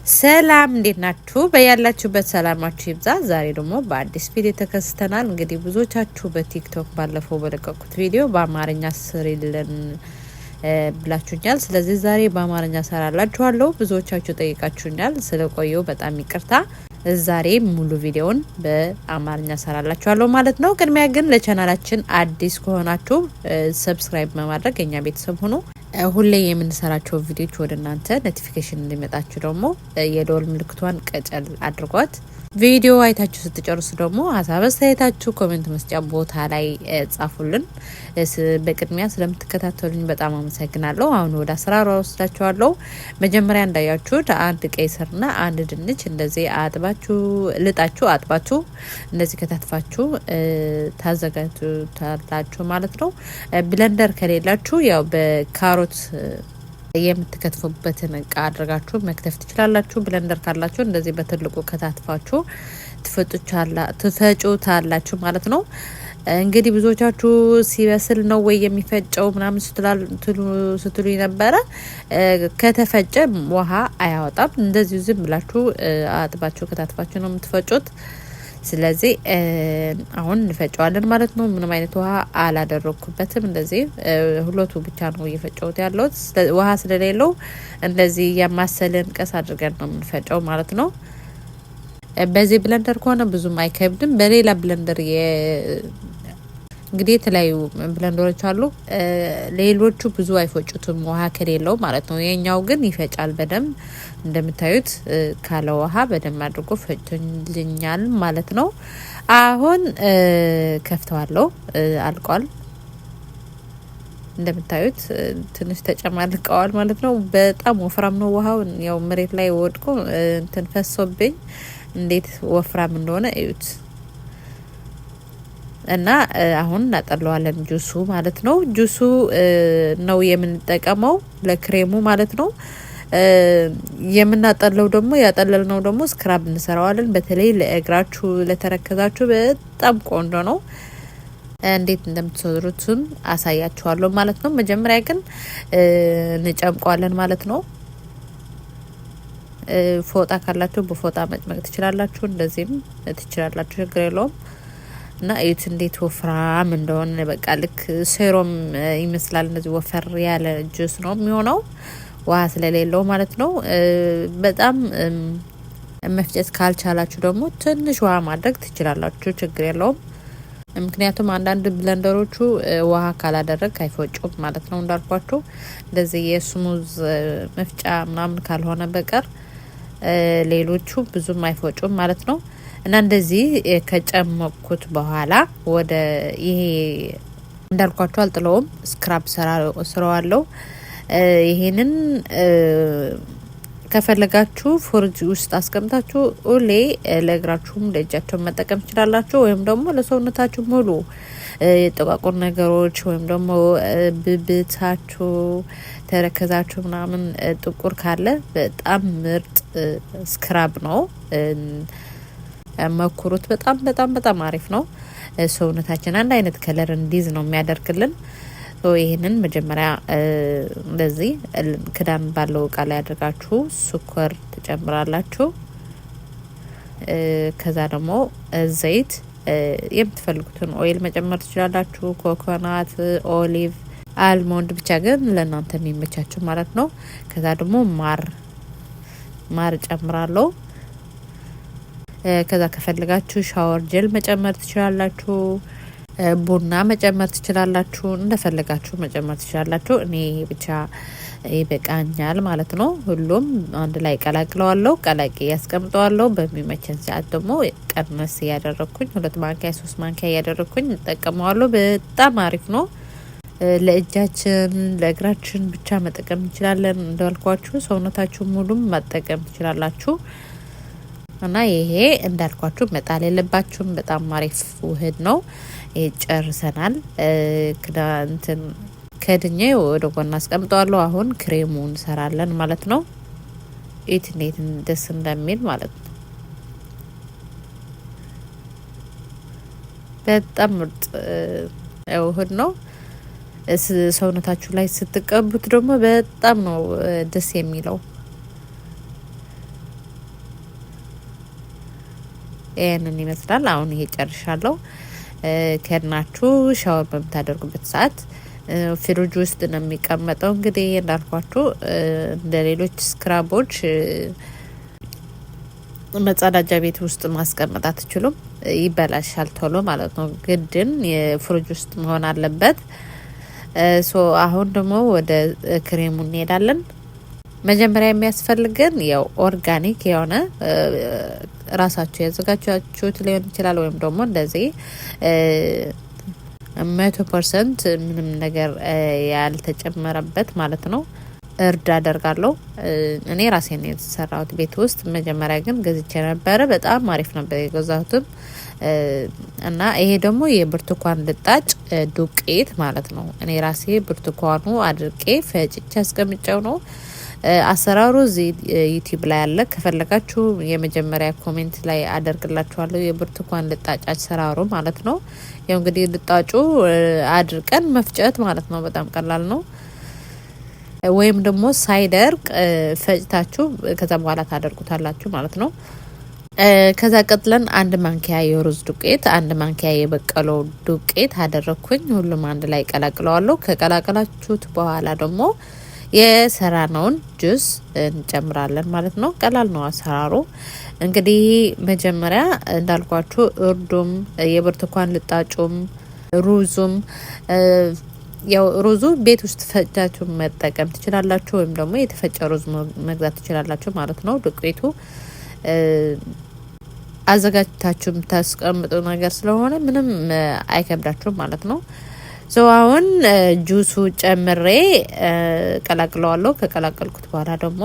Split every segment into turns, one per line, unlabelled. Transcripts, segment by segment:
ሰላም እንዴት ናችሁ? በያላችሁበት ሰላማችሁ ይብዛ። ዛሬ ደግሞ በአዲስ ቪዲዮ ተከስተናል። እንግዲህ ብዙዎቻችሁ በቲክቶክ ባለፈው በለቀቁት ቪዲዮ በአማርኛ ስሪልን ብላችሁኛል። ስለዚህ ዛሬ በአማርኛ ሰራላችኋለሁ። ብዙዎቻችሁ ጠይቃችሁኛል። ስለቆየው በጣም ይቅርታ። ዛሬ ሙሉ ቪዲዮውን በአማርኛ ሰራላችኋለሁ ማለት ነው። ቅድሚያ ግን ለቻናላችን አዲስ ከሆናችሁ ሰብስክራይብ በማድረግ የኛ ቤተሰብ ሁኑ። ሁሌ የምንሰራቸው ቪዲዮዎች ወደ እናንተ ኖቲፊኬሽን እንዲመጣችሁ ደግሞ የደወል ምልክቷን ቀጨል አድርጓት። ቪዲዮ አይታችሁ ስትጨርሱ ደግሞ ሀሳብ አስተያየታችሁ ኮሜንት መስጫ ቦታ ላይ ጻፉልን። በቅድሚያ ስለምትከታተሉኝ በጣም አመሰግናለሁ። አሁን ወደ አሰራሩ ወስዳችኋለሁ። መጀመሪያ እንዳያችሁት አንድ ቀይ ስርና አንድ ድንች እንደዚህ ልጣችሁ አጥባችሁ እንደዚህ ከታትፋችሁ ታዘጋጁታላችሁ ማለት ነው። ብለንደር ከሌላችሁ ያው በካሮት የምትከትፉበትን እቃ አድርጋችሁ መክተፍ ትችላላችሁ። ብለንደር ካላችሁ እንደዚህ በትልቁ ከታትፋችሁ ትፈጩታላችሁ ማለት ነው። እንግዲህ ብዙዎቻችሁ ሲበስል ነው ወይ የሚፈጨው ምናምን ስትሉ ነበረ። ከተፈጨ ውሃ አያወጣም። እንደዚሁ ዝም ብላችሁ አጥባችሁ ከታትፋችሁ ነው የምትፈጩት። ስለዚህ አሁን እንፈጨዋለን ማለት ነው። ምንም አይነት ውሃ አላደረኩበትም። እንደዚህ ሁለቱ ብቻ ነው እየፈጨሁት ያለው። ውሃ ስለሌለው እንደዚህ ያማሰልን ቀስ አድርገን ነው የምንፈጨው ማለት ነው። በዚህ ብለንደር ከሆነ ብዙም አይከብድም። በሌላ ብለንደር እንግዲህ የተለያዩ ብለንደሮች አሉ። ሌሎቹ ብዙ አይፈጩትም ውሃ ከሌለው ማለት ነው። የኛው ግን ይፈጫል በደንብ እንደምታዩት ካለ ውሃ በደንብ አድርጎ ፈጭቶልኛል ማለት ነው። አሁን ከፍተዋለሁ። አልቋል። እንደምታዩት ትንሽ ተጨማልቀዋል ማለት ነው። በጣም ወፍራም ነው ውሃው። ያው መሬት ላይ ወድቆ እንትን ፈሶብኝ እንዴት ወፍራም እንደሆነ እዩት። እና አሁን እናጠለዋለን ጁሱ ማለት ነው። ጁሱ ነው የምንጠቀመው ለክሬሙ ማለት ነው። የምናጠለው ደግሞ ያጠለልነው ደግሞ ስክራብ እንሰራዋለን። በተለይ ለእግራችሁ ለተረከዛችሁ በጣም ቆንጆ ነው። እንዴት እንደምትሰሩትም አሳያችኋለሁ ማለት ነው። መጀመሪያ ግን እንጨምቀዋለን ማለት ነው። ፎጣ ካላችሁ በፎጣ መጭመቅ ትችላላችሁ። እንደዚህም ትችላላችሁ፣ ችግር የለውም። እና እዩት እንዴት ወፍራም እንደሆነ በቃ ልክ ሴሮም ይመስላል። እንደዚህ ወፈር ያለ ጁስ ነው የሚሆነው ውሃ ስለሌለው ማለት ነው። በጣም መፍጨት ካልቻላችሁ ደግሞ ትንሽ ውሃ ማድረግ ትችላላችሁ፣ ችግር የለውም። ምክንያቱም አንዳንድ ብለንደሮቹ ውሃ ካላደረግ አይፈጩም ማለት ነው። እንዳልኳችሁ እንደዚህ የስሙዝ መፍጫ ምናምን ካልሆነ በቀር ሌሎቹ ብዙም አይፈጩም ማለት ነው። እና እንደዚህ ከጨመቅኩት በኋላ ወደ ይሄ እንዳልኳችሁ አልጥለውም፣ ስክራብ ስራዋለው። ይሄንን ከፈለጋችሁ ፍሪጅ ውስጥ አስቀምጣችሁ ሁሌ ለእግራችሁም ለእጃችሁ መጠቀም ትችላላችሁ። ወይም ደግሞ ለሰውነታችሁ ሙሉ የጠቋቁር ነገሮች ወይም ደግሞ ብብታችሁ ተረከዛችሁ ምናምን ጥቁር ካለ በጣም ምርጥ ስክራብ ነው። መኩሩት። በጣም በጣም በጣም አሪፍ ነው። ሰውነታችን አንድ አይነት ከለር እንዲዝ ነው የሚያደርግልን። ይህንን መጀመሪያ እንደዚህ ክዳን ባለው እቃ ላይ አድርጋችሁ ስኳር ትጨምራላችሁ። ከዛ ደግሞ ዘይት የምትፈልጉትን ኦይል መጨመር ትችላላችሁ። ኮኮናት፣ ኦሊቭ፣ አልሞንድ ብቻ ግን ለእናንተ የሚመቻችሁ ማለት ነው። ከዛ ደግሞ ማር ጨምራለሁ። ከዛ ከፈልጋችሁ ሻወር ጀል መጨመር ትችላላችሁ። ቡና መጨመር ትችላላችሁ። እንደፈለጋችሁ መጨመር ትችላላችሁ። እኔ ብቻ ይበቃኛል ማለት ነው። ሁሉም አንድ ላይ ቀላቅለዋለሁ። ቀላቂ ያስቀምጠዋለሁ። በሚመቸን ሰዓት ደግሞ ቀነስ ያደረኩኝ 2 ማንኪያ 3 ማንኪያ ያደረኩኝ እጠቀመዋለሁ። በጣም አሪፍ ነው። ለእጃችን ለእግራችን ብቻ መጠቀም እንችላለን። እንዳልኳችሁ ሰውነታችሁ ሙሉም መጠቀም ትችላላችሁ። እና ይሄ እንዳልኳችሁ መጣል የለባችሁም። በጣም አሪፍ ውህድ ነው። ጨርሰናል። ከድኜ ወደ ጎን አስቀምጠዋለሁ። አሁን ክሬሙ እንሰራለን ማለት ነው። ኢት እንዴት ደስ እንደሚል ማለት ነው። በጣም ምርጥ ውህድ ነው። ሰውነታችሁ ላይ ስትቀቡት ደግሞ በጣም ነው ደስ የሚለው። ይሄንን ይመስላል። አሁን ይሄ ጨርሻለሁ። ከናችሁ ሻወር በምታደርጉበት ሰዓት ፍሪጅ ውስጥ ነው የሚቀመጠው። እንግዲህ እንዳልኳችሁ እንደ ሌሎች ስክራቦች መጸዳጃ ቤት ውስጥ ማስቀመጥ አትችሉም፣ ይበላሻል ቶሎ ማለት ነው። ግድን የፍሪጅ ውስጥ መሆን አለበት። አሁን ደግሞ ወደ ክሬሙ እንሄዳለን። መጀመሪያ የሚያስፈልገን ያው ኦርጋኒክ የሆነ ራሳችሁ ያዘጋጃችሁት ሊሆን ይችላል፣ ወይም ደግሞ እንደዚህ 100% ምንም ነገር ያልተጨመረበት ማለት ነው እርድ አደርጋለሁ። እኔ ራሴ ነው የተሰራሁት ቤት ውስጥ። መጀመሪያ ግን ገዝቼ ነበረ። በጣም አሪፍ ነበር የገዛሁትም። እና ይሄ ደግሞ የብርቱካን ልጣጭ ዱቄት ማለት ነው። እኔ ራሴ ብርቱካኑ አድርቄ ፈጭቼ አስቀምጨው ነው። አሰራሩ እዚህ ዩቲዩብ ላይ አለ። ከፈለጋችሁ የመጀመሪያ ኮሜንት ላይ አደርግላችኋለሁ የብርቱካን ልጣጭ አሰራሩ ማለት ነው። ያው እንግዲህ ልጣጩ አድርቀን መፍጨት ማለት ነው። በጣም ቀላል ነው። ወይም ደግሞ ሳይደርቅ ፈጭታችሁ ከዛ በኋላ ታደርጉታላችሁ ማለት ነው። ከዛ ቀጥለን 1 ማንኪያ የሩዝ ዱቄት፣ 1 ማንኪያ የበቀሎ ዱቄት አደረኩኝ። ሁሉም አንድ ላይ ቀላቅለዋለሁ። ከቀላቀላችሁት በኋላ ደግሞ የሰራነውን ጁስ እንጨምራለን ማለት ነው። ቀላል ነው አሰራሩ። እንግዲህ መጀመሪያ እንዳልኳችሁ እርዱም፣ የብርቱካን ልጣጩም፣ ሩዙም ያው ሩዙ ቤት ውስጥ ፈጭታችሁ መጠቀም ትችላላችሁ፣ ወይም ደግሞ የተፈጨ ሩዝ መግዛት ትችላላችሁ ማለት ነው። ዱቄቱ አዘጋጅታችሁ የምታስቀምጡ ነገር ስለሆነ ምንም አይከብዳችሁም ማለት ነው። አሁን ጁሱ ጨምሬ ቀላቅለዋለሁ። ከቀላቀልኩት በኋላ ደግሞ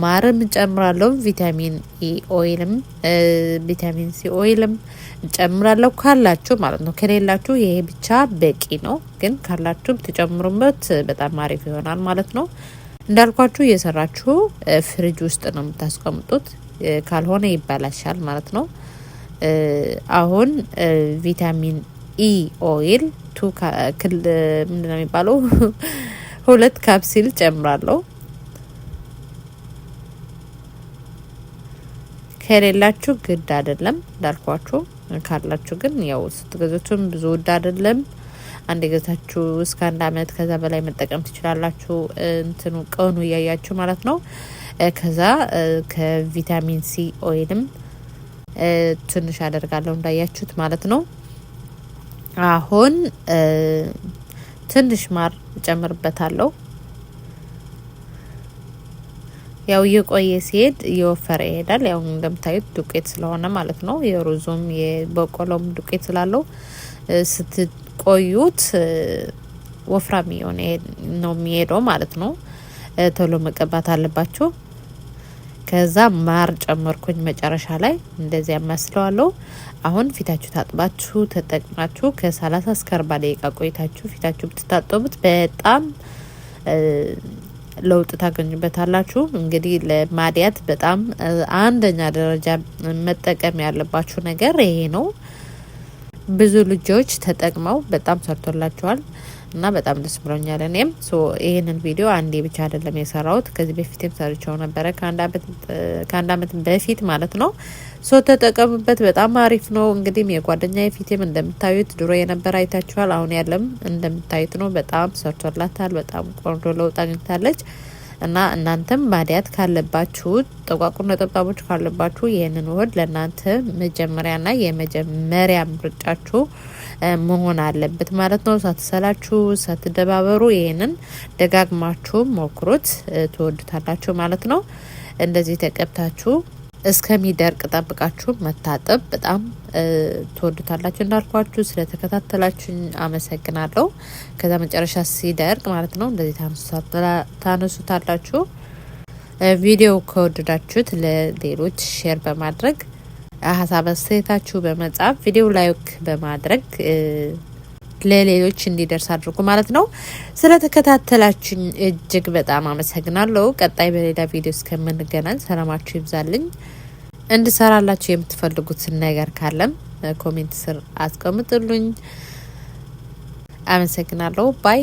ማርም ጨምራለሁ። ቪታሚን ኢ ኦይልም ቪታሚን ሲ ኦይልም ጨምራለሁ ካላችሁ ማለት ነው። ከሌላችሁ ይሄ ብቻ በቂ ነው፣ ግን ካላችሁ ተጨምሩበት በጣም አሪፍ ይሆናል ማለት ነው። እንዳልኳችሁ እየሰራችሁ ፍሪጅ ውስጥ ነው የምታስቀምጡት፣ ካልሆነ ይበላሻል ማለት ነው። አሁን ቪታሚን ኢ ኦይል ምንድነው የሚባለው 2 ካፕሲል ጨምራለሁ። ከሌላችሁ ግድ አይደለም እንዳልኳችሁ፣ ካላችሁ ግን ያው ስትገዙትም ብዙ ውድ አይደለም። አንድ ገዛችሁ እስከ 1 አመት ከዛ በላይ መጠቀም ትችላላችሁ። እንትኑ ቀኑ እያያችሁ ማለት ነው። ከዛ ከቪታሚን ሲ ኦይልም ትንሽ አደርጋለሁ እንዳያችሁት ማለት ነው። አሁን ትንሽ ማር እጨምርበታለሁ። ያው የቆየ ሲሄድ እየወፈረ ይሄዳል። ያው እንደምታዩት ዱቄት ስለሆነ ማለት ነው። የሩዙም የበቆሎም ዱቄት ስላለው ስትቆዩት ወፍራም የሆነ ነው የሚሄደው ማለት ነው። ቶሎ መቀባት አለባችሁ። ከዛ ማር ጨመርኩኝ መጨረሻ ላይ እንደዚህ ያማስለዋለሁ። አሁን ፊታችሁ ታጥባችሁ ተጠቅማችሁ ከ30 እስከ 40 ደቂቃ ቆይታችሁ ፊታችሁ ብትታጠቡት በጣም ለውጥ ታገኙበታላችሁ። እንግዲህ ለማዲያት በጣም አንደኛ ደረጃ መጠቀም ያለባችሁ ነገር ይሄ ነው። ብዙ ልጆች ተጠቅመው በጣም ሰርቶላቸዋል እና በጣም ደስ ብሎኛል። እኔም ይሄንን ቪዲዮ አንዴ ብቻ አይደለም የሰራሁት፣ ከዚህ በፊትም ሰርቻው ነበረ ከአንድ አመት በፊት ማለት ነው። ተጠቀሙበት፣ በጣም አሪፍ ነው። እንግዲህ የጓደኛ የፊቴም እንደምታዩት ድሮ የነበረ አይታችኋል፣ አሁን ያለም እንደምታዩት ነው። በጣም ሰርቶላታል፣ በጣም ቆንጆ ለውጥ አግኝታለች። እና እናንተም ማዲያት ካለባችሁ ጥቋቁር ነጠብጣቦች ካለባችሁ ይህንን ውህድ ለእናንተ መጀመሪያና የመጀመሪያ ምርጫችሁ መሆን አለበት ማለት ነው። ሳትሰላችሁ ሳትደባበሩ ይህንን ደጋግማችሁ ሞክሩት፣ ትወዱታላችሁ ማለት ነው። እንደዚህ ተቀብታችሁ እስከሚደርቅ ጠብቃችሁ መታጠብ በጣም ትወዱታላችሁ። እንዳልኳችሁ ስለተከታተላችሁ አመሰግናለሁ። ከዛ መጨረሻ ሲደርቅ ማለት ነው እንደዚህ ታነሱታላችሁ። ቪዲዮ ከወደዳችሁት ለሌሎች ሼር በማድረግ ሀሳብ አስተያየታችሁ በመጻፍ ቪዲዮ ላይክ በማድረግ ለሌሎች እንዲደርስ አድርጉ ማለት ነው። ስለተከታተላችሁኝ እጅግ በጣም አመሰግናለሁ። ቀጣይ በሌላ ቪዲዮ እስከምንገናኝ ሰላማችሁ ይብዛልኝ። እንድሰራላችሁ የምትፈልጉት ነገር ካለም ኮሜንት ስር አስቀምጡልኝ። አመሰግናለሁ። ባይ